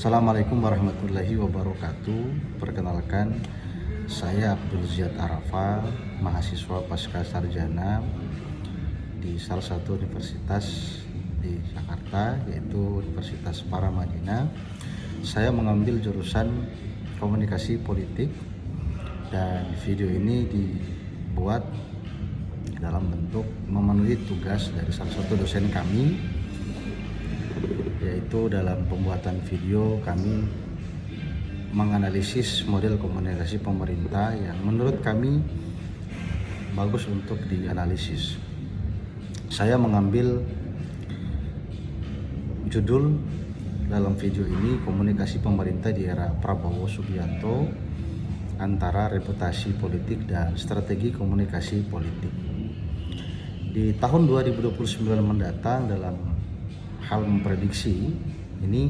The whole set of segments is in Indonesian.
Assalamualaikum warahmatullahi wabarakatuh. Perkenalkan, saya Abdul Ziyad Arafa, mahasiswa pasca sarjana di salah satu universitas di Jakarta, yaitu Universitas Paramadina. Saya mengambil jurusan komunikasi politik, dan video ini dibuat dalam bentuk memenuhi tugas dari salah satu dosen kami, yaitu dalam pembuatan video kami menganalisis model komunikasi pemerintah yang menurut kami bagus untuk dianalisis. Saya mengambil judul dalam video ini, komunikasi pemerintah di era Prabowo Subianto antara reputasi politik dan strategi komunikasi politik. Di tahun 2029 mendatang, dalam hal memprediksi ini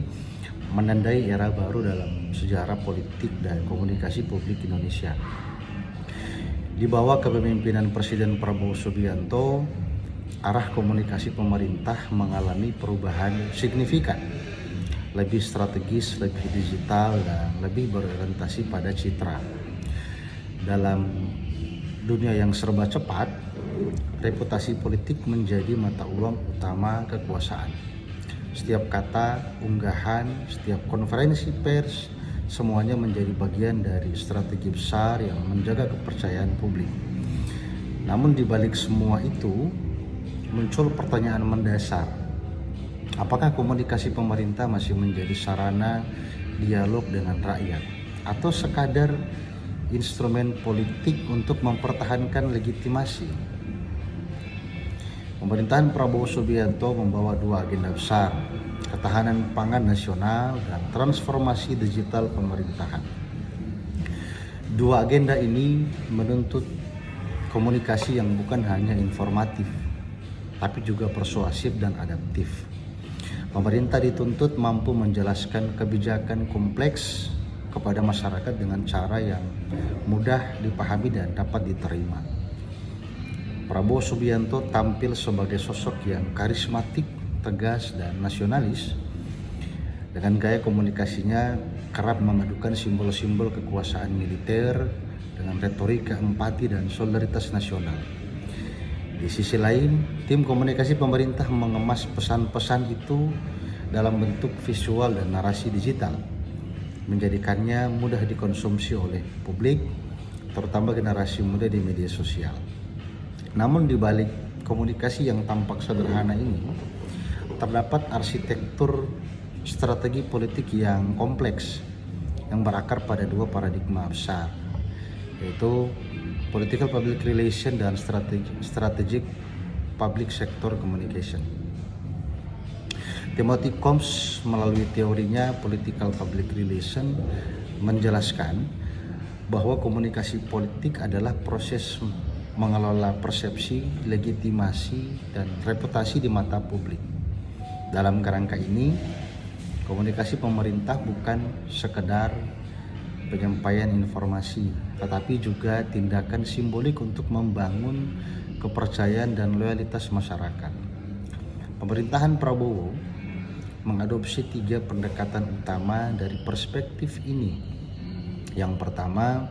menandai era baru dalam sejarah politik dan komunikasi publik Indonesia. Di bawah kepemimpinan Presiden Prabowo Subianto, arah komunikasi pemerintah mengalami perubahan signifikan, lebih strategis, lebih digital, dan lebih berorientasi pada citra. Dalam dunia yang serba cepat, reputasi politik menjadi mata uang utama kekuasaan. Setiap kata, unggahan, setiap konferensi pers, semuanya menjadi bagian dari strategi besar yang menjaga kepercayaan publik. Namun di balik semua itu, muncul pertanyaan mendasar. Apakah komunikasi pemerintah masih menjadi sarana dialog dengan rakyat, atau sekadar instrumen politik untuk mempertahankan legitimasi? Pemerintahan Prabowo Subianto membawa dua agenda besar, ketahanan pangan nasional dan transformasi digital pemerintahan. Dua agenda ini menuntut komunikasi yang bukan hanya informatif, tapi juga persuasif dan adaptif. Pemerintah dituntut mampu menjelaskan kebijakan kompleks kepada masyarakat dengan cara yang mudah dipahami dan dapat diterima. Prabowo Subianto tampil sebagai sosok yang karismatik, tegas, dan nasionalis. Dengan gaya komunikasinya kerap memadukan simbol-simbol kekuasaan militer dengan retorika empati dan solidaritas nasional. Di sisi lain, tim komunikasi pemerintah mengemas pesan-pesan itu dalam bentuk visual dan narasi digital, menjadikannya mudah dikonsumsi oleh publik, terutama generasi muda di media sosial. Namun di balik komunikasi yang tampak sederhana ini, terdapat arsitektur strategi politik yang kompleks yang berakar pada dua paradigma besar, yaitu political public relation dan strategic public sector communication. Timothy Combs melalui teorinya political public relation menjelaskan bahwa komunikasi politik adalah proses mengelola persepsi, legitimasi, dan reputasi di mata publik. Dalam kerangka ini, komunikasi pemerintah bukan sekedar penyampaian informasi, tetapi juga tindakan simbolik untuk membangun kepercayaan dan loyalitas masyarakat. Pemerintahan Prabowo mengadopsi tiga pendekatan utama dari perspektif ini. Yang pertama,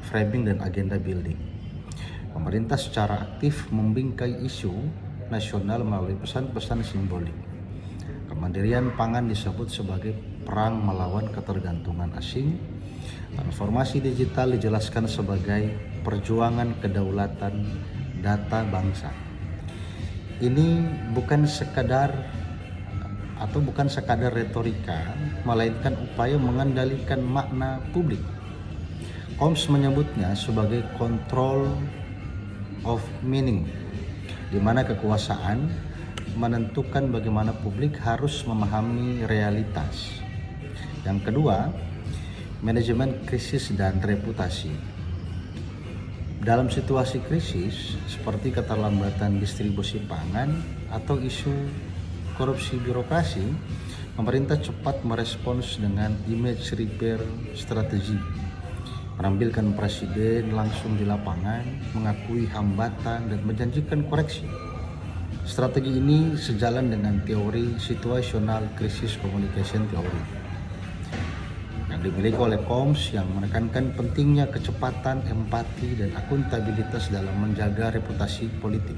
framing dan agenda building. Pemerintah secara aktif membingkai isu nasional melalui pesan-pesan simbolik. Kemandirian pangan disebut sebagai perang melawan ketergantungan asing. Transformasi digital dijelaskan sebagai perjuangan kedaulatan data bangsa. Ini bukan sekadar retorika, melainkan upaya mengendalikan makna publik. Combs menyebutnya sebagai control of meaning, di mana kekuasaan menentukan bagaimana publik harus memahami realitas. Yang kedua, manajemen krisis dan reputasi. Dalam situasi krisis seperti keterlambatan distribusi pangan atau isu korupsi birokrasi, pemerintah cepat merespons dengan image repair strategi, menampilkan presiden langsung di lapangan, mengakui hambatan, dan menjanjikan koreksi. Strategi ini sejalan dengan teori situational crisis communication theory. yang dimiliki oleh Koms yang menekankan pentingnya kecepatan, empati, dan akuntabilitas dalam menjaga reputasi politik.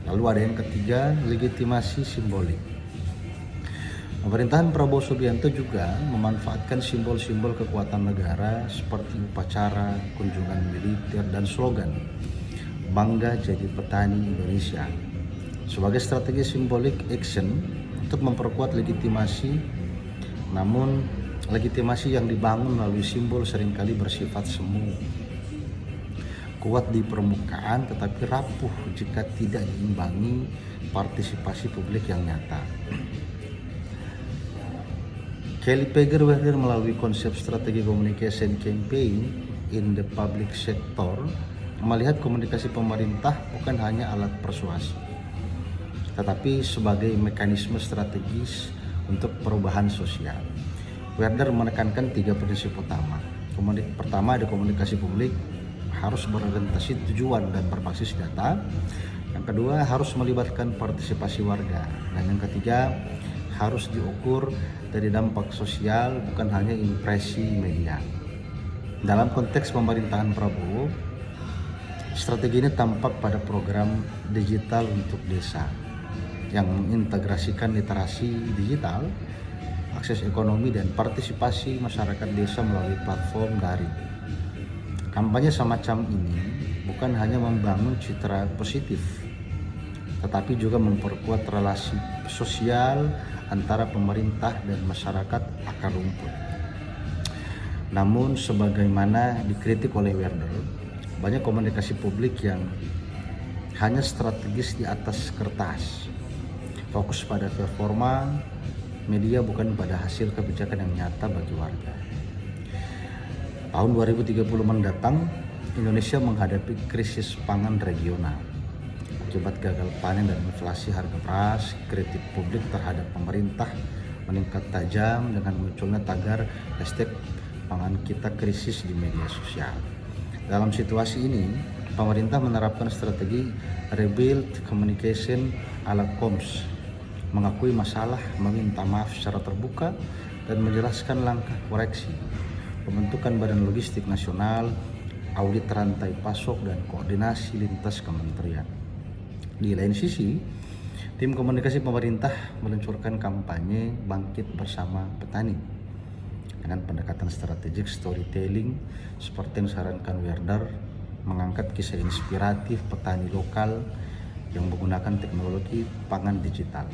Lalu ada yang ketiga, legitimasi simbolik. Pemerintahan Prabowo Subianto juga memanfaatkan simbol-simbol kekuatan negara seperti upacara, kunjungan militer, dan slogan "Bangga Jadi Petani Indonesia" sebagai strategi simbolik action untuk memperkuat legitimasi. Namun legitimasi yang dibangun melalui simbol seringkali bersifat semu, kuat di permukaan tetapi rapuh jika tidak diimbangi partisipasi publik yang nyata. Kelly Pager-Werder melalui konsep strategi communication campaign in the public sector melihat komunikasi pemerintah bukan hanya alat persuasi, tetapi sebagai mekanisme strategis untuk perubahan sosial. Werder menekankan 3 prinsip utama. Pertama, ada komunikasi publik harus berorientasi tujuan dan berbasis data. Yang kedua, harus melibatkan partisipasi warga. Dan yang ketiga, harus diukur dari dampak sosial, bukan hanya impresi media. Dalam konteks pemerintahan Prabowo, strategi ini tampak pada program digital untuk desa yang mengintegrasikan literasi digital, akses ekonomi, dan partisipasi masyarakat desa melalui platform daring. Kampanye semacam ini bukan hanya membangun citra positif, tetapi juga memperkuat relasi sosial antara pemerintah dan masyarakat akar rumput. Namun sebagaimana dikritik oleh Werder, banyak komunikasi publik yang hanya strategis di atas kertas, fokus pada performa media bukan pada hasil kebijakan yang nyata bagi warga. Tahun 2030 mendatang, Indonesia menghadapi krisis pangan regional. Akibat gagal panen dan inflasi harga beras, kritik publik terhadap pemerintah meningkat tajam dengan munculnya tagar #pangan kita krisis di media sosial. Dalam situasi ini, pemerintah menerapkan strategi rebuild communication ala Koms, mengakui masalah, meminta maaf secara terbuka, dan menjelaskan langkah koreksi, pembentukan badan logistik nasional, audit rantai pasok, dan koordinasi lintas kementerian. Di lain sisi, tim komunikasi pemerintah meluncurkan kampanye Bangkit Bersama Petani dengan pendekatan strategik storytelling seperti yang disarankan Werder, mengangkat kisah inspiratif petani lokal yang menggunakan teknologi pangan digital.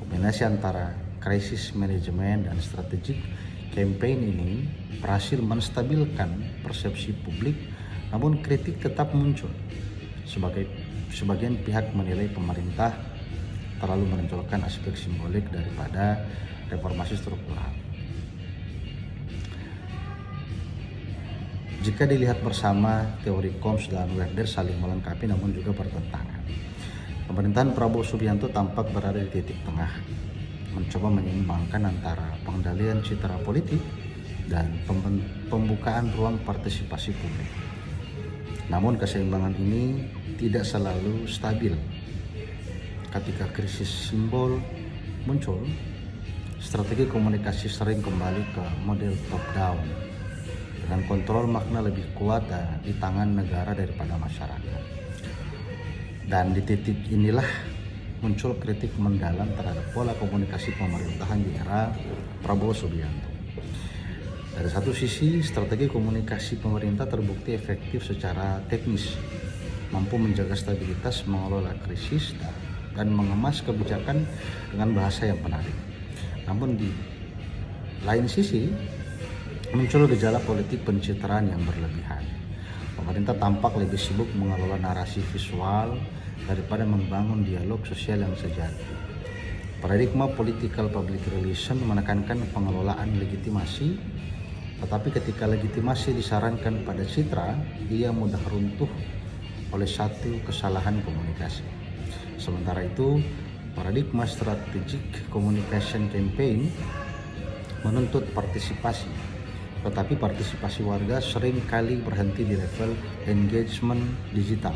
Kombinasi antara krisis manajemen dan strategik campaign ini berhasil menstabilkan persepsi publik, namun kritik tetap muncul. Sebagian pihak menilai pemerintah terlalu menonjolkan aspek simbolik daripada reformasi struktural. Jika dilihat bersama, teori Koms dan Werder saling melengkapi namun juga bertentangan. Pemerintahan Prabowo Subianto tampak berada di titik tengah, mencoba menyeimbangkan antara pengendalian citra politik dan pembukaan ruang partisipasi publik. Namun keseimbangan ini tidak selalu stabil. Ketika krisis simbol muncul, strategi komunikasi sering kembali ke model top down, dengan kontrol makna lebih kuat di tangan negara daripada masyarakat. Dan di titik inilah muncul kritik mendalam terhadap pola komunikasi pemerintahan di era Prabowo Subianto. Dari satu sisi, strategi komunikasi pemerintah terbukti efektif secara teknis, mampu menjaga stabilitas, mengelola krisis, dan mengemas kebijakan dengan bahasa yang menarik. Namun di lain sisi, muncul gejala politik pencitraan yang berlebihan. Pemerintah tampak lebih sibuk mengelola narasi visual daripada membangun dialog sosial yang sejati. Paradigma political public relation menekankan pengelolaan legitimasi, tetapi ketika legitimasi disarankan pada citra, ia mudah runtuh oleh satu kesalahan komunikasi. Sementara itu, paradigma strategic communication campaign menuntut partisipasi, tetapi partisipasi warga sering kali berhenti di level engagement digital,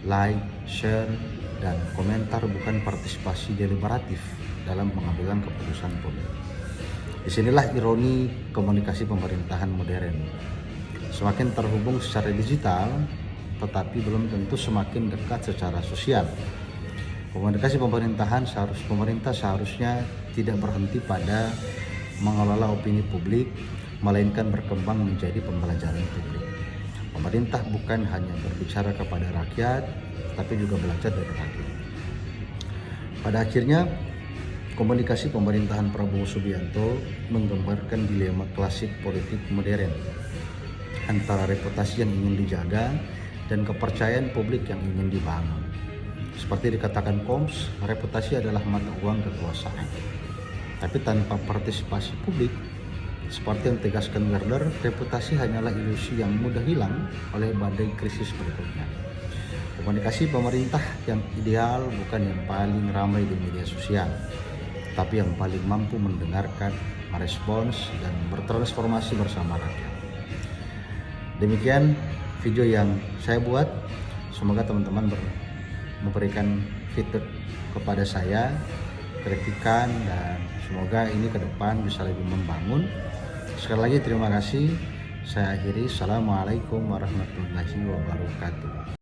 like, share, dan komentar, bukan partisipasi deliberatif dalam pengambilan keputusan publik. Disinilah ironi komunikasi pemerintahan modern. Semakin terhubung secara digital, tetapi belum tentu semakin dekat secara sosial. Komunikasi pemerintah seharusnya tidak berhenti pada mengelola opini publik, melainkan berkembang menjadi pembelajaran publik. Pemerintah bukan hanya berbicara kepada rakyat, tapi juga belajar dari rakyat. Pada akhirnya, komunikasi pemerintahan Prabowo Subianto menggambarkan dilema klasik politik modern antara reputasi yang ingin dijaga dan kepercayaan publik yang ingin dibangun. Seperti dikatakan Combs, reputasi adalah mata uang kekuasaan. Tapi tanpa partisipasi publik, seperti yang tegaskan Werder, reputasi hanyalah ilusi yang mudah hilang oleh badai krisis berikutnya. Komunikasi pemerintah yang ideal bukan yang paling ramai di media sosial, tapi yang paling mampu mendengarkan, merespons, dan bertransformasi bersama rakyat. Demikian video yang saya buat. Semoga teman-teman memberikan feedback kepada saya, kritikan, dan semoga ini ke depan bisa lebih membangun. Sekali lagi terima kasih. Saya akhiri. Assalamualaikum warahmatullahi wabarakatuh.